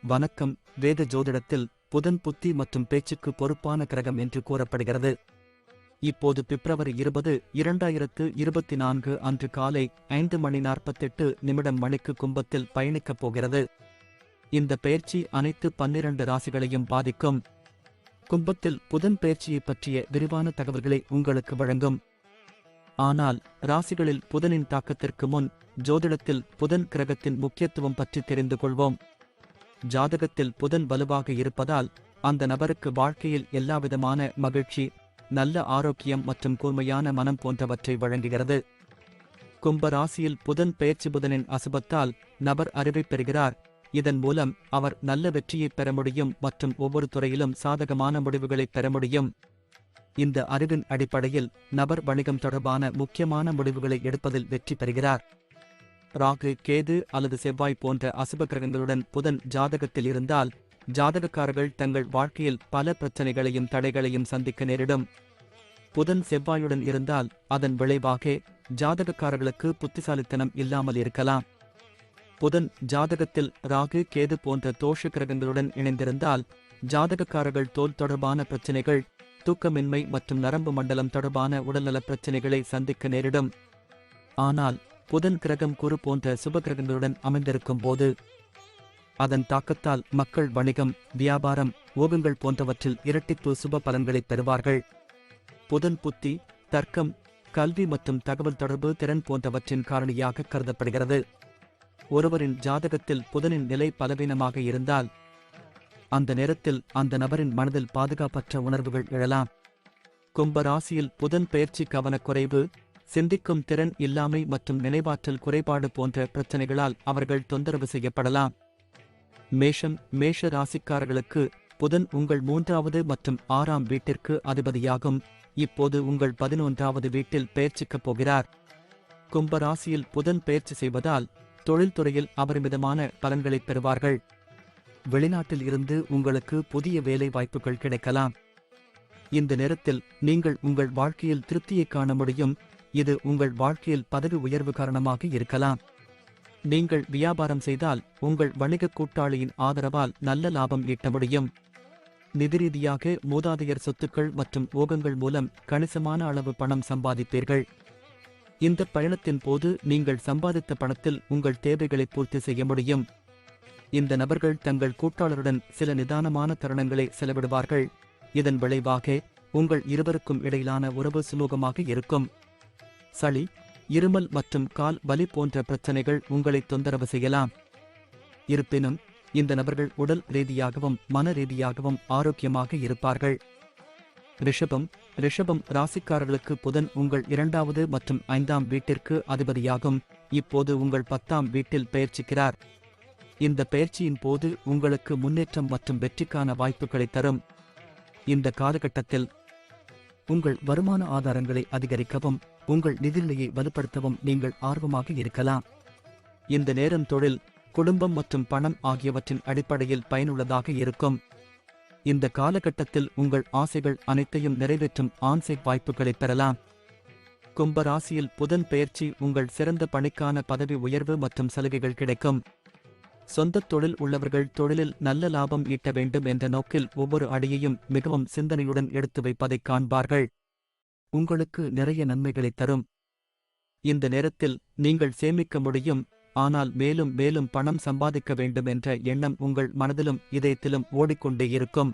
வணக்கம். வேத ஜோதிடத்தில் புதன் புத்தி மற்றும் பேச்சுக்கு பொறுப்பான கிரகம் என்று கூறப்படுகிறது. இப்போது பிப்ரவரி 20, 2024 அன்று காலை 5:48 மணிக்கு கும்பத்தில் பயணிக்கப் போகிறது. இந்த பெயர்ச்சி அனைத்து 12 ராசிகளையும் பாதிக்கும். கும்பத்தில் புதன் பெயர்ச்சியைப் பற்றிய விரிவான தகவல்களை உங்களுக்கு வழங்கும். ஆனால் ராசிகளில் புதனின் தாக்கத்திற்கு முன் ஜோதிடத்தில் புதன் கிரகத்தின் முக்கியத்துவம் பற்றி தெரிந்து கொள்வோம். ஜாதகத்தில் புதன் வலுவாக இருப்பதால் அந்த நபருக்கு வாழ்க்கையில் எல்லாவிதமான மகிழ்ச்சி, நல்ல ஆரோக்கியம் மற்றும் கூர்மையான மனம் போன்றவற்றை வழங்குகிறது. கும்ப ராசியில் புதன் பெயர்ச்சி புதனின் அசுபத்தால் நபர் அறிவைப் பெறுகிறார். இதன் மூலம் அவர் நல்ல வெற்றியைப் பெற முடியும் மற்றும் ஒவ்வொரு துறையிலும் சாதகமான முடிவுகளைப் பெற முடியும். இந்த அறிவின் அடிப்படையில் நபர் வணிகம் தொடர்பான முக்கியமான முடிவுகளை எடுப்பதில் வெற்றி பெறுகிறார். ராகு, கேது அல்லது செவ்வாய் போன்ற அசுப கிரகங்களுடன் புதன் ஜாதகத்தில் இருந்தால் ஜாதகக்காரர்கள் தங்கள் வாழ்க்கையில் பல பிரச்சனைகளையும் தடைகளையும் சந்திக்க நேரிடும். புதன் செவ்வாயுடன் இருந்தால் அதன் விளைவாக ஜாதகக்காரர்களுக்கு புத்திசாலித்தனம் இல்லாமல் இருக்கலாம். புதன் ஜாதகத்தில் ராகு, கேது போன்ற தோஷ கிரகங்களுடன் இணைந்திருந்தால் ஜாதகக்காரர்கள் தோல் தொடர்பான பிரச்சினைகள், தூக்கமின்மை மற்றும் நரம்பு மண்டலம் தொடர்பான உடல்நலப் பிரச்சினைகளை சந்திக்க நேரிடும். ஆனால் புதன் கிரகம் குரு போன்ற சுப கிரகங்களுடன் அமைந்திருக்கும் போது அதன் தாக்கத்தால் மக்கள் வணிகம், வியாபாரம், ஓகங்கள் போன்றவற்றில் இரட்டிப்பு சுப பலன்களைப் பெறுவார்கள். புதன் புத்தி, தர்க்கம், கல்வி மற்றும் தகவல் தொடர்பு திறன் போன்றவற்றின் காரணியாக கருதப்படுகிறது. ஒருவரின் ஜாதகத்தில் புதனின் நிலை பலவீனமாக இருந்தால் அந்த நேரத்தில் அந்த நபரின் மனதில் பாதுகாப்பற்ற உணர்வுகள் எழலாம். கும்ப ராசியில் புதன் பெயர்ச்சி கவனக்குறைவு, சிந்திக்கும் திறன் இல்லாமை மற்றும் நினைவாற்றல் குறைபாடு போன்ற பிரச்சனைகளால் அவர்கள் தொந்தரவு செய்யப்படலாம். மேஷ ராசிக்காரர்களுக்கு புதன் உங்கள் 3வது மற்றும் 6ஆம் வீட்டிற்கு அதிபதியாகும். இப்போது உங்கள் 11வது வீட்டில் பெயர்ச்சிக்கப் போகிறார். கும்ப ராசியில் புதன் பெயர்ச்சி செய்வதால் தொழில்துறையில் அபரிமிதமான பலன்களைப் பெறுவார்கள். வெளிநாட்டில் இருந்து உங்களுக்கு புதிய வேலை வாய்ப்புகள் கிடைக்கலாம். இந்த நேரத்தில் நீங்கள் உங்கள் வாழ்க்கையில் திருப்தியை காண முடியும். இது உங்கள் வாழ்க்கையில் பதவி உயர்வு காரணமாக இருக்கலாம். நீங்கள் வியாபாரம் செய்தால் உங்கள் வணிக கூட்டாளியின் ஆதரவால் நல்ல லாபம் ஈட்ட முடியும். நிதி ரீதியாக மூதாதையர் சொத்துக்கள் மற்றும் ஓகங்கள் மூலம் கணிசமான அளவு பணம் சம்பாதிப்பீர்கள். இந்த பயணத்தின் போது நீங்கள் சம்பாதித்த பணத்தில் உங்கள் தேவைகளை பூர்த்தி செய்ய முடியும். இந்த நபர்கள் தங்கள் கூட்டாளருடன் சில நிதானமான தருணங்களை செலவிடுவார்கள். இதன் விளைவாக உங்கள் இருவருக்கும் இடையிலான உறவு சுமூகமாக இருக்கும். சளி, இருமல் மற்றும் கால் வலி போன்ற பிரச்சனைகள் உங்களை தொந்தரவு செய்யலாம். இருப்பினும் இந்த நபர்கள் உடல் ரீதியாகவும் மன ரீதியாகவும் ஆரோக்கியமாக இருப்பார்கள். ரிஷபம் ராசிக்காரர்களுக்கு புதன் உங்கள் 2வது மற்றும் 5ஆம் வீட்டிற்கு அதிபதியாகும். இப்போது உங்கள் 10ஆம் வீட்டில் பெயர்ச்சிக்கிறார். இந்த பெயர்ச்சியின் போது உங்களுக்கு முன்னேற்றம் மற்றும் வெற்றிக்கான வாய்ப்புகளை தரும். இந்த காலகட்டத்தில் உங்கள் வருமான ஆதாரங்களை அதிகரிக்கவும் உங்கள் நிதிநிலையை வலுப்படுத்தவும் நீங்கள் ஆர்வமாக இருக்கலாம். இந்த நேரம் தொழில், குடும்பம் மற்றும் பணம் ஆகியவற்றின் அடிப்படையில் பயனுள்ளதாக இருக்கும். இந்த காலகட்டத்தில் உங்கள் ஆசைகள் அனைத்தையும் நிறைவேற்றும் ஆன்சைட் வாய்ப்புகளை பெறலாம். கும்ப ராசியில் புதன் பெயர்ச்சி உங்கள் சிறந்த பணிக்கான பதவி உயர்வு மற்றும் சலுகைகள் கிடைக்கும். சொந்த தொழில் உள்ளவர்கள் தொழிலில் நல்ல லாபம் ஈட்ட வேண்டும் என்ற நோக்கில் ஒவ்வொரு அடியையும் மிகவும் சிந்தனையுடன் எடுத்து வைப்பதைக் காண்பார்கள். உங்களுக்கு நிறைய நன்மைகளை தரும். இந்த நேரத்தில் நீங்கள் சேமிக்க முடியும். ஆனால் மேலும் மேலும் பணம் சம்பாதிக்க வேண்டும் என்ற எண்ணம் உங்கள் மனதிலும் இதயத்திலும் ஓடிக்கொண்டே இருக்கும்.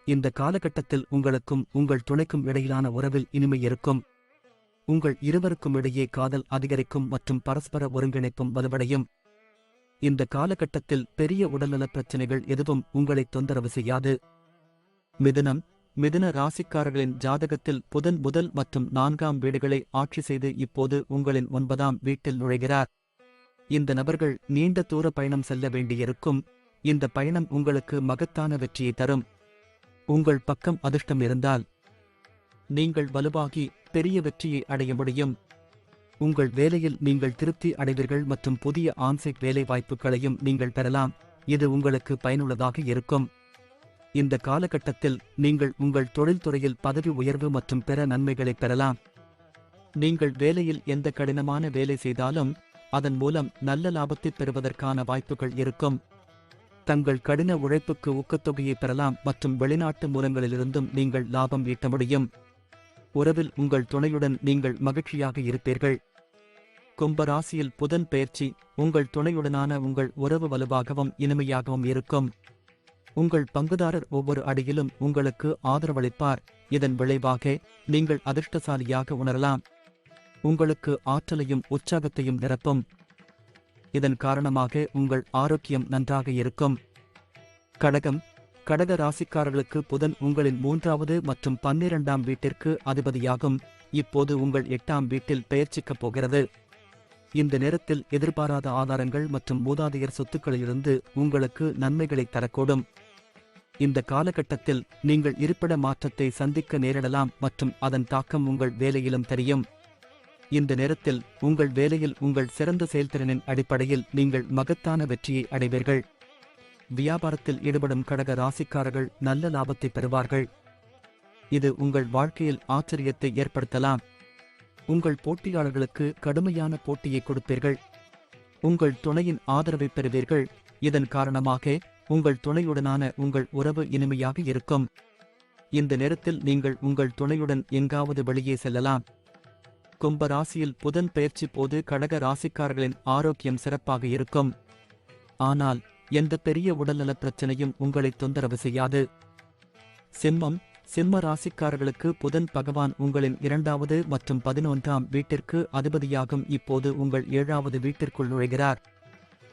இந்த காலகட்டத்தில் உங்களுக்கும் உங்கள் துணைக்கும் இடையிலான உறவில் இனிமை இருக்கும். உங்கள் இருவருக்கும் இடையே காதல் அதிகரிக்கும் மற்றும் பரஸ்பர ஒருங்கிணைப்பும் வலுவடையும். இந்த காலகட்டத்தில் பெரிய உடல்நலப் பிரச்சினைகள் எதுவும் உங்களை தொந்தரவு செய்யாது. மிதுன ராசிக்காரர்களின் ஜாதகத்தில் புதன் முதல் மற்றும் 4ஆம் வீடுகளை ஆட்சி செய்து இப்போது உங்களின் 9ஆம் வீட்டில் நுழைகிறார். இந்த நபர்கள் நீண்ட தூர பயணம் செல்ல வேண்டியிருக்கும். இந்த பயணம் உங்களுக்கு மகத்தான வெற்றியை தரும். உங்கள் பக்கம் அதிர்ஷ்டம் இருந்தால் நீங்கள் வலுவாகி பெரிய வெற்றியை அடைய முடியும். உங்கள் வேலையில் நீங்கள் திருப்தி அடைவீர்கள் மற்றும் புதிய ஆன்சைட் வேலை வாய்ப்புகளையும் நீங்கள் பெறலாம். இது உங்களுக்கு பயனுள்ளதாக இருக்கும். இந்த காலகட்டத்தில் நீங்கள் உங்கள் தொழில்துறையில் பதவி உயர்வு மற்றும் பிற நன்மைகளை பெறலாம். நீங்கள் வேலையில் எந்த கடினமான வேலை செய்தாலும் அதன் மூலம் நல்ல லாபத்தை பெறுவதற்கான வாய்ப்புகள் இருக்கும். தங்கள் கடின உழைப்புக்கு ஊக்கத்தொகையை பெறலாம் மற்றும் வெளிநாட்டு மூலங்களிலிருந்தும் நீங்கள் லாபம் ஈட்ட முடியும். உறவில் உங்கள் துணையுடன் நீங்கள் மகிழ்ச்சியாக இருப்பீர்கள். கும்பராசியில் புதன் பெயர்ச்சி உங்கள் துணையுடனான உங்கள் உறவு வலுவாகவும் இனிமையாகவும் இருக்கும். உங்கள் பங்குதாரர் ஒவ்வொரு அடியிலும் உங்களுக்கு ஆதரவளிப்பார். இதன் விளைவாக நீங்கள் அதிர்ஷ்டசாலியாக உணரலாம். உங்களுக்கு ஆற்றலையும் உற்சாகத்தையும் நிரப்பும். இதன் காரணமாக உங்கள் ஆரோக்கியம் நன்றாக இருக்கும். கடகம் கடக ராசிக்காரர்களுக்கு புதன் உங்களின் 3வது மற்றும் 12ஆம் வீட்டிற்கு அதிபதியாகும். இப்போது உங்கள் 8ஆம் வீட்டில் பெயர்ச்சிக்கப் போகிறது. இந்த நேரத்தில் எதிர்பாராத ஆதாரங்கள் மற்றும் மூதாதையர் சொத்துக்களிலிருந்து உங்களுக்கு நன்மைகளை தரக்கூடும். இந்த காலகட்டத்தில் நீங்கள் இருப்பிட மாற்றத்தை சந்திக்க நேரிடலாம் மற்றும் அதன் தாக்கம் உங்கள் வேலையிலும் தெரியும். இந்த நேரத்தில் உங்கள் வேலையில் உங்கள் சிறந்த செயல்திறனின் அடிப்படையில் நீங்கள் மகத்தான வெற்றியை அடைவீர்கள். வியாபாரத்தில் ஈடுபடும் கடக ராசிக்காரர்கள் நல்ல லாபத்தை பெறுவார்கள். இது உங்கள் வாழ்க்கையில் ஆச்சரியத்தை ஏற்படுத்தலாம். உங்கள் போட்டியாளர்களுக்கு கடுமையான போட்டியை கொடுப்பீர்கள். உங்கள் துணையின் ஆதரவை பெறுவீர்கள். இதன் காரணமாக உங்கள் துணையுடனான உங்கள் உறவு இனிமையாக இருக்கும். இந்த நேரத்தில் நீங்கள் உங்கள் துணையுடன் எங்காவது வெளியே செல்லலாம். கும்பராசியில் புதன் பெயர்ச்சி போது கடக ராசிக்காரர்களின் ஆரோக்கியம் சிறப்பாக இருக்கும். ஆனால் எந்த பெரிய உடல்நலப் பிரச்சனையும் உங்களை தொந்தரவு செய்யாது. சிம்ம ராசிக்காரர்களுக்கு புதன் பகவான் உங்களின் 2வது மற்றும் 11ஆம் வீட்டிற்கு அதிபதியாகும். இப்போது உங்கள் 7வது வீட்டிற்குள் நுழைகிறார்.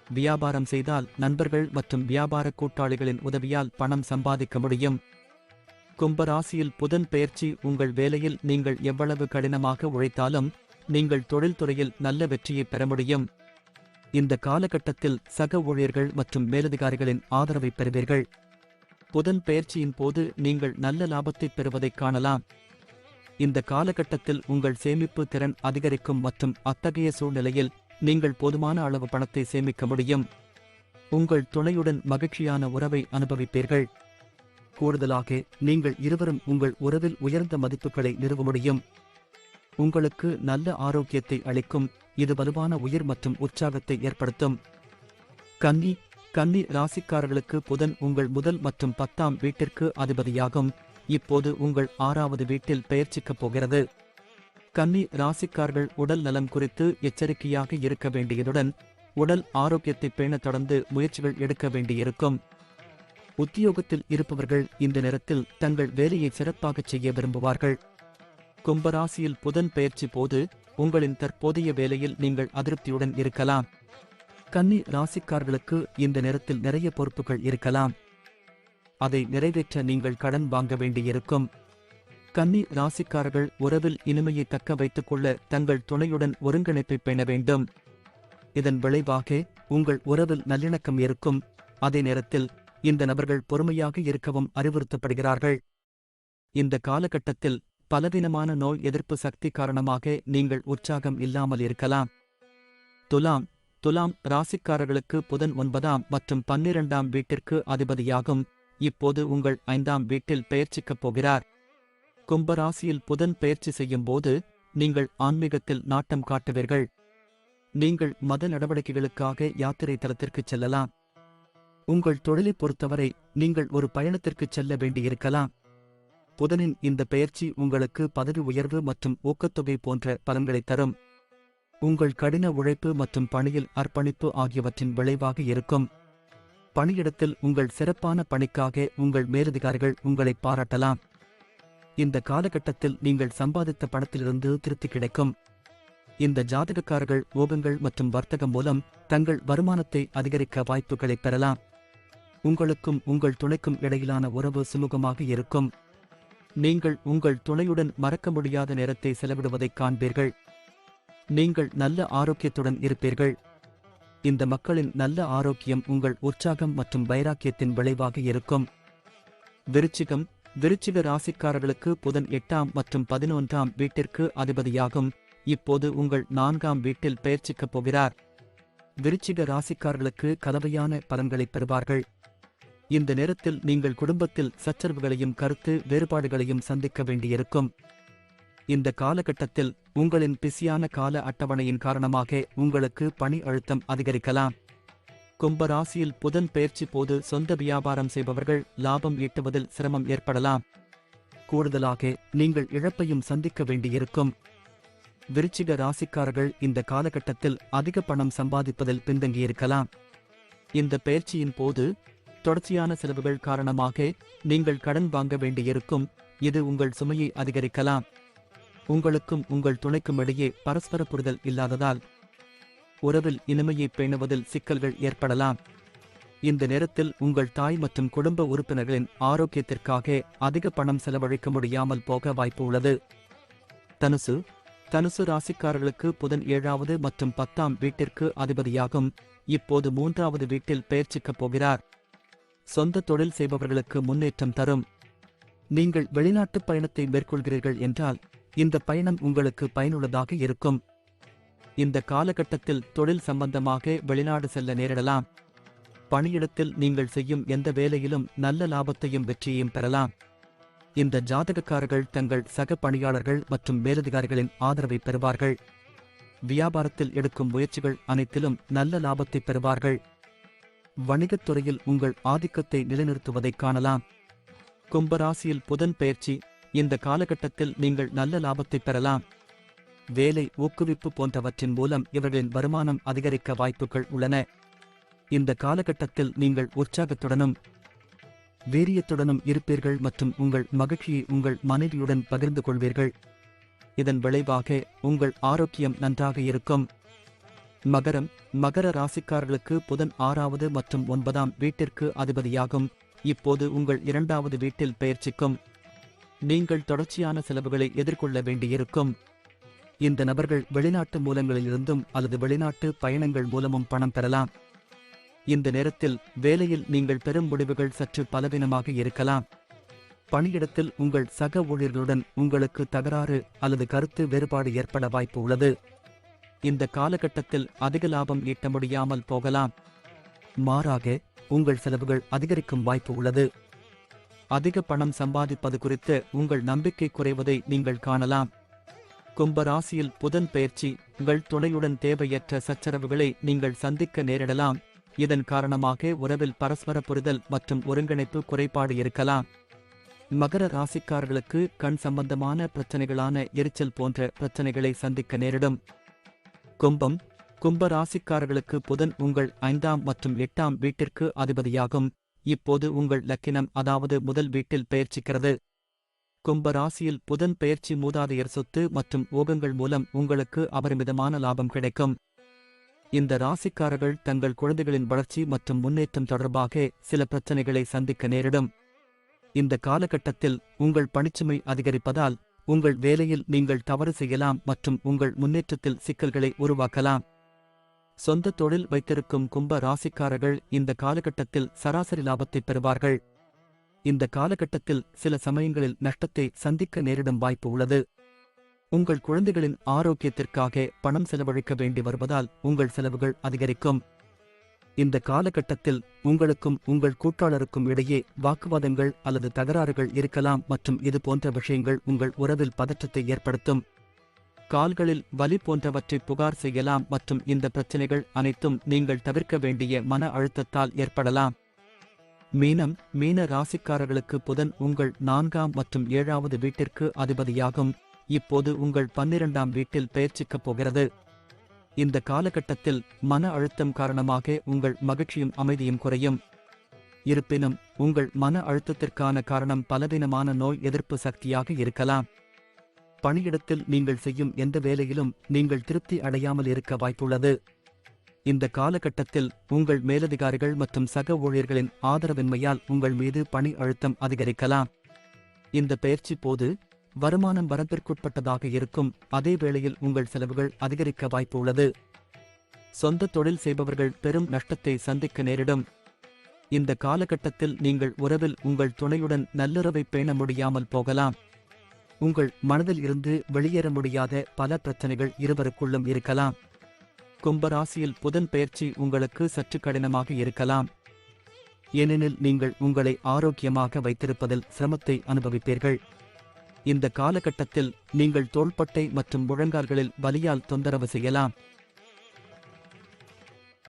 வியாபாரம் செய்தால் நண்பர்கள் மற்றும் வியாபார கூட்டாளிகளின் உதவியால் பணம் சம்பாதிக்க முடியும். கும்பராசியில் புதன் பெயர்ச்சி உங்கள் வேலையில் நீங்கள் எவ்வளவு கடினமாக உழைத்தாலும் நீங்கள் தொழில்துறையில் நல்ல வெற்றியை பெற முடியும். இந்த காலகட்டத்தில் சக ஊழியர்கள் மற்றும் மேலதிகாரிகளின் ஆதரவை பெறுவீர்கள். புதன் பெயர்ச்சியின் போது நீங்கள் நல்ல லாபத்தை பெறுவதைக் காணலாம். இந்த காலகட்டத்தில் உங்கள் சேமிப்பு திறன் அதிகரிக்கும் மற்றும் அத்தகைய சூழ்நிலையில் நீங்கள் போதுமான அளவு பணத்தை சேமிக்க முடியும். உங்கள் துணையுடன் மகிழ்ச்சியான உறவை அனுபவிப்பீர்கள். கூடுதலாக நீங்கள் இருவரும் உங்கள் உறவில் உயர்ந்த மதிப்புகளை நிறுவ முடியும். உங்களுக்கு நல்ல ஆரோக்கியத்தை அளிக்கும். இது வலுவான உயிர் மற்றும் உற்சாகத்தை ஏற்படுத்தும். கன்னி ராசிக்காரர்களுக்கு புதன் உங்கள் முதல் மற்றும் 10ஆம் வீட்டிற்கு அதிபதியாகும். இப்போது உங்கள் 6வது வீட்டில் பெயர்ச்சிக்கப் போகிறது. கன்னி ராசிக்காரர்கள் உடல் நலம் குறித்து எச்சரிக்கையாக இருக்க வேண்டியதுடன் உடல் ஆரோக்கியத்தை பேண தொடர்ந்து முயற்சிகள் எடுக்க வேண்டியிருக்கும். உத்தியோகத்தில் இருப்பவர்கள் இந்த நேரத்தில் தங்கள் வேலையை சிறப்பாக செய்ய விரும்புவார்கள். கும்பராசியில் புதன் பெயர்ச்சி போது உங்களின் தற்போதைய வேலையில் நீங்கள் அதிருப்தியுடன் இருக்கலாம். கன்னி ராசிக்காரர்களுக்கு இந்த நேரத்தில் நிறைய பொறுப்புகள் இருக்கலாம். அதை நிறைவேற்ற நீங்கள் கடன் வாங்க வேண்டியிருக்கும். கன்னி ராசிக்காரர்கள் உறவில் இனிமையை தக்க வைத்துக் கொள்ள தங்கள் துணையுடன் ஒருங்கிணைப்பை பேண வேண்டும். இதன் விளைவாக உங்கள் உறவில் நல்லிணக்கம் இருக்கும். அதே நேரத்தில் இந்த நபர்கள் பொறுமையாக இருக்கவும் அறிவுறுத்தப்படுகிறார்கள். இந்த காலகட்டத்தில் பலவீனமான நோய் எதிர்ப்பு சக்தி காரணமாக நீங்கள் உற்சாகம் இல்லாமல் இருக்கலாம். துலாம் ராசிக்காரர்களுக்கு புதன் 9ஆம் மற்றும் 12ஆம் வீட்டிற்கு அதிபதியாகும். இப்போது உங்கள் 5ஆம் வீட்டில் பெயர்ச்சிக்கப் போகிறார். கும்பராசியில் புதன் பெயர்ச்சி செய்யும் போது நீங்கள் ஆன்மீகத்தில் நாட்டம் காட்டுவீர்கள். நீங்கள் மத நடவடிக்கைகளுக்காக யாத்திரை தலத்திற்கு செல்லலாம். உங்கள் தொழிலை பொறுத்தவரை நீங்கள் ஒரு பயணத்திற்கு செல்ல வேண்டியிருக்கலாம். புதனின் இந்த பெயர்ச்சி உங்களுக்கு பதவி உயர்வு மற்றும் ஊக்கத்தொகை போன்ற பலன்களை தரும். உங்கள் கடின உழைப்பு மற்றும் பணியில் அர்ப்பணிப்பு ஆகியவற்றின் விளைவாக இருக்கும். பணியிடத்தில் உங்கள் சிறப்பான பணிக்காக உங்கள் மேலதிகாரிகள் உங்களை பாராட்டலாம். இந்த காலகட்டத்தில் நீங்கள் சம்பாதித்த பணத்திலிருந்து திருப்தி கிடைக்கும். இந்த ஜாதகக்காரர்கள் ஓகங்கள் மற்றும் வர்த்தகம் மூலம் தங்கள் வருமானத்தை அதிகரிக்க வாய்ப்புகளை பெறலாம். உங்களுக்கும் உங்கள் துணைக்கும் இடையிலான உறவு சுமூகமாக இருக்கும். நீங்கள் உங்கள் துணையுடன் மறக்க முடியாத நேரத்தை செலவிடுவதைக் காண்பீர்கள். நீங்கள் நல்ல ஆரோக்கியத்துடன் இருப்பீர்கள். இந்த மக்களின் நல்ல ஆரோக்கியம் உங்கள் உற்சாகம் மற்றும் வைராக்கியத்தின் விளைவாக இருக்கும். விருச்சிக ராசிக்காரர்களுக்கு புதன் 8ஆம் மற்றும் 11ஆம் வீட்டிற்கு அதிபதியாகும். இப்போது உங்கள் 4ஆம் வீட்டில் பெயர்ச்சிக்கப் போகிறார். விருச்சிக ராசிக்காரர்களுக்கு கலவையான பலன்களைப் பெறுவார்கள். இந்த நேரத்தில் நீங்கள் குடும்பத்தில் சச்சரவுகளையும் கருத்து வேறுபாடுகளையும் சந்திக்க வேண்டியிருக்கும். இந்த காலகட்டத்தில் உங்களின் பிஸியான கால அட்டவணையின் காரணமாக உங்களுக்கு பணி அழுத்தம் அதிகரிக்கலாம். கும்பராசியில் புதன் பெயர்ச்சி போது சொந்த வியாபாரம் செய்பவர்கள் லாபம் ஈட்டுவதில் சிரமம் ஏற்படலாம். கூடுதலாக நீங்கள் இழப்பையும் சந்திக்க வேண்டியிருக்கும். விருச்சிக ராசிக்காரர்கள் இந்த காலகட்டத்தில் அதிக பணம் சம்பாதிப்பதில் பின்தங்கியிருக்கலாம். இந்த பெயர்ச்சியின் போது தொடர்ச்சியான செலவுகள் காரணமாக நீங்கள் கடன் வாங்க வேண்டியிருக்கும். இது உங்கள் சுமையை அதிகரிக்கலாம். உங்களுக்கும் உங்கள் துணைக்கும் இடையே பரஸ்பர புரிதல் இல்லாததால் உறவில் இனிமையை பேணுவதில் சிக்கல்கள் ஏற்படலாம். இந்த நேரத்தில் உங்கள் தாய் மற்றும் குடும்ப உறுப்பினர்களின் ஆரோக்கியத்திற்காக அதிக பணம் செலவழிக்க முடியாமல் போக வாய்ப்பு உள்ளது. தனுசு ராசிக்காரர்களுக்கு புதன் 7வது மற்றும் 10ஆம் வீட்டிற்கு அதிபதியாகும். இப்போது 3வது வீட்டில் பெயர்ச்சிக்கப் போகிறார். சொந்த தொழில் செய்பவர்களுக்கு முன்னேற்றம் தரும். நீங்கள் வெளிநாட்டு பயணத்தை மேற்கொள்கிறீர்கள் என்றால் இந்த பயணம் உங்களுக்கு பயனுள்ளதாக இருக்கும். இந்த காலகட்டத்தில் தொழில் சம்பந்தமாக வெளிநாடு செல்ல நேரிடலாம். பணியிடத்தில் நீங்கள் செய்யும் எந்த வேலையிலும் நல்ல லாபத்தையும் வெற்றியையும் பெறலாம். இந்த ஜாதகக்காரர்கள் தங்கள் சக பணியாளர்கள் மற்றும் மேலதிகாரிகளின் ஆதரவை பெறுவார்கள். வியாபாரத்தில் எடுக்கும் முயற்சிகள் அனைத்திலும் நல்ல லாபத்தை பெறுவார்கள். வணிகத் துறையில் உங்கள் ஆதிக்கத்தை நிலைநிறுத்துவதைக் காணலாம். கும்பராசியில் புதன் பெயர்ச்சி இந்த காலகட்டத்தில் நீங்கள் நல்ல லாபத்தை பெறலாம். வேலை ஊக்குவிப்பு போன்றவற்றின் மூலம் இவர்களின் வருமானம் அதிகரிக்க வாய்ப்புகள் உள்ளன. இந்த காலகட்டத்தில் நீங்கள் உற்சாகத்துடனும் வீரியத்துடனும் இருப்பீர்கள் மற்றும் உங்கள் மகிழ்ச்சியை உங்கள் மனைவியுடன் பகிர்ந்து கொள்வீர்கள். இதன் விளைவாக உங்கள் ஆரோக்கியம் நன்றாக இருக்கும். மகர ராசிக்காரர்களுக்கு புதன் 6வது மற்றும் 9ஆம் வீட்டிற்கு அதிபதியாகும். இப்போது உங்கள் 2வது வீட்டில் பெயர்ச்சிக்கும். நீங்கள் தொடர்ச்சியான செலவுகளை எதிர்கொள்ள வேண்டியிருக்கும். இந்த நபர்கள் வெளிநாட்டு மூலங்களிலிருந்தும் அல்லது வெளிநாட்டு பயணங்கள் மூலமும் பணம் பெறலாம். இந்த நேரத்தில் வேலையில் நீங்கள் பெறும் முடிவுகள் சற்று பலவீனமாக இருக்கலாம். பணியிடத்தில் உங்கள் சக ஊழியர்களுடன் உங்களுக்கு தகராறு அல்லது கருத்து வேறுபாடு ஏற்பட வாய்ப்பு உள்ளது. இந்த காலகட்டத்தில் அதிக லாபம் ஈட்ட முடியாமல் போகலாம். மாறாக உங்கள் செலவுகள் அதிகரிக்கும் வாய்ப்பு உள்ளது. அதிக பணம் சம்பாதிப்பது குறித்து உங்கள் நம்பிக்கை குறைவதை நீங்கள் காணலாம். கும்பராசியில் புதன் பெயர்ச்சி உங்கள் துணையுடன் தேவையற்ற சச்சரவுகளை நீங்கள் சந்திக்க நேரிடலாம். இதன் காரணமாக உறவில் பரஸ்பர புரிதல் மற்றும் ஒருங்கிணைப்பு குறைபாடு இருக்கலாம். மகர ராசிக்காரர்களுக்கு கண் சம்பந்தமான பிரச்சனைகளான எரிச்சல் போன்ற பிரச்சனைகளை சந்திக்க நேரிடும். கும்ப ராசிக்காரர்களுக்கு புதன் உங்கள் 5ஆம் மற்றும் 8ஆம் வீட்டிற்கு அதிபதியாகும். இப்போது உங்கள் லக்கினம் அதாவது முதல் வீட்டில் பெயர்ச்சிக்கிறது. கும்ப ராசியில் புதன் பெயர்ச்சி மூதாதையர் சொத்து மற்றும் ஓகங்கள் மூலம் உங்களுக்கு அபரிமிதமான லாபம் கிடைக்கும். இந்த ராசிக்காரர்கள் தங்கள் குழந்தைகளின் வளர்ச்சி மற்றும் முன்னேற்றம் தொடர்பாக சில பிரச்சனைகளை சந்திக்க நேரிடும். இந்த காலகட்டத்தில் உங்கள் பணிச்சுமை அதிகரிப்பதால் உங்கள் வேலையில் நீங்கள் தவறு செய்யலாம் மற்றும் உங்கள் முன்னேற்றத்தில் சிக்கல்களை உருவாக்கலாம். சொந்த தொழில் வைத்திருக்கும் கும்ப ராசிக்காரர்கள் இந்த காலகட்டத்தில் சராசரி லாபத்தை பெறுவார்கள். இந்த காலகட்டத்தில் சில சமயங்களில் நஷ்டத்தை சந்திக்க நேரிடும் வாய்ப்பு உள்ளது. உங்கள் குழந்தைகளின் ஆரோக்கியத்திற்காக பணம் செலவழிக்க வேண்டி வருவதால் உங்கள் செலவுகள் அதிகரிக்கும். இந்த காலகட்டத்தில் உங்களுக்கும் உங்கள் கூட்டாளருக்கும் இடையே வாக்குவாதங்கள் அல்லது தகராறுகள் இருக்கலாம் மற்றும் இது போன்ற விஷயங்கள் உங்கள் உறவில் பதற்றத்தை ஏற்படுத்தும். கால்களில் வலி போன்றவற்றை புகார் செய்யலாம் மற்றும் இந்த பிரச்சனைகள் அனைத்தும் நீங்கள் தவிர்க்க வேண்டிய மன அழுத்தத்தால் ஏற்படலாம். மீன ராசிக்காரர்களுக்கு புதன் உங்கள் 4ஆம் மற்றும் 7வது வீட்டிற்கு அதிபதியாகும். இப்போது உங்கள் 12ஆம் வீட்டில் பெயர்ச்சிக்கப் போகிறது. இந்த காலகட்டத்தில் மன அழுத்தம் காரணமாக உங்கள் மகிழ்ச்சியும் அமைதியும் குறையும். இருப்பினும் உங்கள் மன அழுத்தத்திற்கான காரணம் பலவீனமான நோய் எதிர்ப்பு சக்தியாக இருக்கலாம். பணியிடத்தில் நீங்கள் செய்யும் எந்த வேலையிலும் நீங்கள் திருப்தி அடையாமல் இருக்க வாய்ப்புள்ளது. இந்த காலகட்டத்தில் உங்கள் மேலதிகாரிகள் மற்றும் சக ஊழியர்களின் ஆதரவின்மையால் உங்கள் மீது பணி அழுத்தம் அதிகரிக்கலாம். இந்த பெயர்ச்சி போது வருமானம் வரம்பிற்குட்பட்டதாக இருக்கும். அதே வேளையில் உங்கள் செலவுகள் அதிகரிக்க வாய்ப்பு உள்ளது. சொந்த தொழில் செய்பவர்கள் பெரும் நஷ்டத்தை சந்திக்க நேரிடும். இந்த காலகட்டத்தில் நீங்கள் உறவில் உங்கள் துணையுடன் நல்லுறவை பேண முடியாமல் போகலாம். உங்கள் மனதில் இருந்து வெளியேற முடியாத பல பிரச்சனைகள் இருவருக்குள்ளும் இருக்கலாம். கும்பராசியில் புதன் பெயர்ச்சி உங்களுக்கு சற்று கடினமாக இருக்கலாம். ஏனெனில் நீங்கள் உங்களை ஆரோக்கியமாக வைத்திருப்பதில் சிரமத்தை அனுபவிப்பீர்கள். இந்த காலகட்டத்தில் நீங்கள் தோள்பட்டை மற்றும் முழங்கால்களில் வலியால் தொந்தரவு செய்யலாம்.